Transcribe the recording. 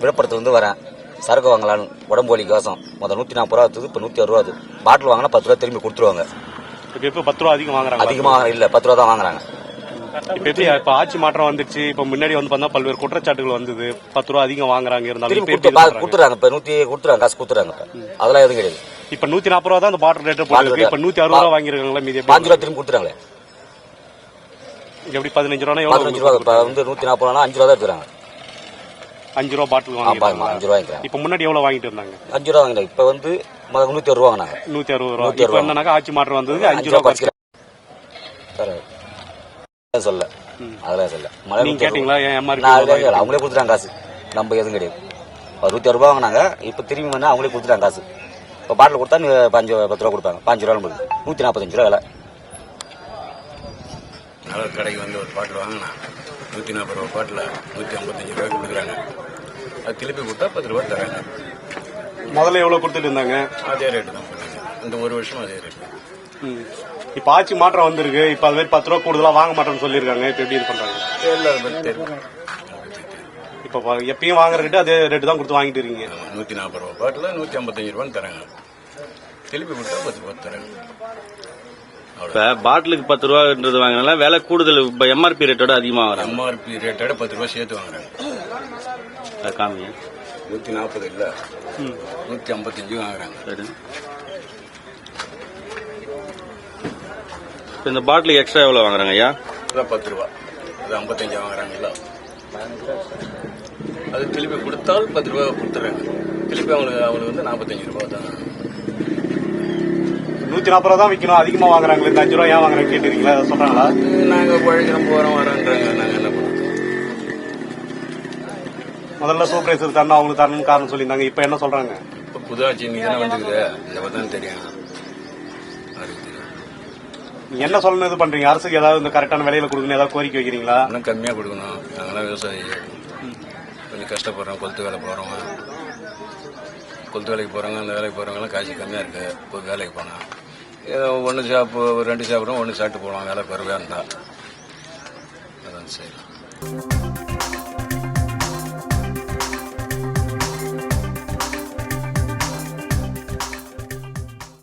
விழுப்புரத்துல வரேன் சரக்கு வாங்கலான்னு உடம்பு வலி கோசம் முதல் 140 ரூபா இப்போ 160 ரூபா பாட்டில் வாங்கினா 10 ரூபா திரும்பி கொடுத்துருவாங்க. இப்போ 10 ரூபா அதிகம் வாங்குறாங்க. அதிகமாக இல்ல 10 ரூபா தான் வாங்குறாங்க. இப்ப ஆட்சி மாற்றம் வந்துச்சு. இப்ப முன்னாடி வந்து பார்த்தா பல்வேறு குற்றச்சாட்டுகள் வந்தது. 10 ரூபா அதிகம் வாங்குறாங்க இருந்தாலும் கொடுத்துறாங்க. இப்ப 100 கொடுத்துறாங்க, காசு கொடுத்துறாங்க. அதெல்லாம் எதுவும் கிடையாது. இப்ப 140 ரூபா தான் அந்த பாட்டில் ரேட் போட்டுருக்கு. இப்ப 160 ரூபா வாங்கிருக்காங்களா? மீதி 5 ரூபா திரும்பி கொடுத்துறாங்களே. எப்படி 15 ரூபா? 15 ரூபா. இப்ப வந்து 140 ரூபா 5 ரூபா தான் எடுத்துறாங்க. 5 ரூபா பாட்டில் வாங்கிருக்காங்க. 5 ரூபா. இப்ப முன்னாடி எவ்வளவு வாங்கிட்டு இருந்தாங்க? 5 ரூபா வாங்கினாங்க. இப்ப வந்து 160 ரூபா வாங்கினாங்க. 160 ரூபா. இப்ப என்னன்னாக்கா ஆட்சி மாற்றம் வந்தது 5 ரூபா குறைச்சு சொல்ல. அதெல்லாம் சொல்ல. நீங்க கேட்டீங்களா? அவங்களே கொடுத்துட்டாங்க காசு. நம்ம எதுவும் கிடையாது. 160 ரூபா வாங்கினாங்க. இப்ப திரும்பி வந்து அவங்களே கொடுத்துட்டாங்க காசு. இப்ப பாட்டில் கொடுத்தா 10 ரூபா கொடுப்பாங்க. 5 ரூபா 145 ரூபா விலை. கடைக்கு வந்து ஒரு பாட்டில் வாங்கினா 140 ரூபா பாட்டில் 155 ரூபாய்க்கு கொடுக்குறாங்க. அது திருப்பி கொடுத்தா 10 ரூபா தராங்க. முதல்ல எவ்வளவு கொடுத்துட்டு இருந்தாங்க? அதே ரேட்டு தான் பண்ணாங்க. இந்த ஒரு வருஷம் அதே ரேட்டு. இப்ப ஆட்சி மாற்றம் வந்திருக்கு. இப்ப அது 10 ரூபா கூடுதலா வாங்க மாட்டோம்னு சொல்லிருக்காங்க. இப்ப எப்படி இது பண்றாங்க? இப்ப எப்பயும் வாங்குற ரேட்டு அதே ரேட்டு தான் கொடுத்து வாங்கிட்டு இருக்கீங்க. 140 ரூபா பாட்டில் 155 ரூபான்னு தராங்க. திருப்பி கொடுத்தா 10 ரூபா தராங்க. இப்ப பாட்டிலுக்கு 10 ரூபான்றது வாங்கினால விலை கூடுதல். இப்ப எம்ஆர்பி ரேட்டோட அதிகமா வரும். எம்ஆர்பி ரேட்டோட 10 ரூபாய் சேர்த்து வாங்குறாங்க. காமி 140 இல்ல 155 வாங்குறாங்க. இந்த பாட்டிலுக்கு எக்ஸ்ட்ரா எவ்வளவு வாங்குறாங்க ஐயா? 10 ரூபா. அது 55 வாங்குறாங்கல்ல. அது திருப்பி கொடுத்தால் 10 ரூபா கொடுத்துறாங்க. திருப்பி அவங்களுக்கு வந்து 45 ரூபா தான். 140 ரூபா தான் விற்கணும். அதிகமா வாங்குறாங்களே. இந்த 5 ரூபா ஏன் வாங்குறாங்க கேட்டுருக்கீங்களா? சொல்றாங்களா? நாங்க பழகிறோம் போறோம் வரோன்றாங்க. நாங்க என்ன பண்ணுறோம்? முதல்ல சூப்பர்வைசர் தரணும், அவங்களுக்கு தரணும் காரணம் சொல்லியிருந்தாங்க. இப்ப என்ன சொல்றாங்க? இப்ப புது ஆட்சி இன்னைக்கு தானே வந்துக்குது. இந்த தான் தெரியும். என்ன சொல்லணும் இது பண்றீங்க? அரசுக்கு ஏதாவது இந்த கரெக்டான விலையில கொடுக்கணும் ஏதாவது கோரிக்கை வைக்கிறீங்களா? இன்னும் கம்மியா கொடுக்கணும். நாங்களாம் விவசாயி கொஞ்சம் கஷ்டப்படுறோம். கொளுத்து வேலை போறோம். கொளுத்து வேலைக்கு போறவங்க அந்த வேலைக்கு போறவங்கலாம் காசு கம்மியா இருக்கு. இப்போ வேலைக்கு போனா ஏதோ 1 சாப்பிடுறோம் 1 சாப்பிட்டு போடுவோம். வேலை குறைவா இருந்தா அதான் சரி.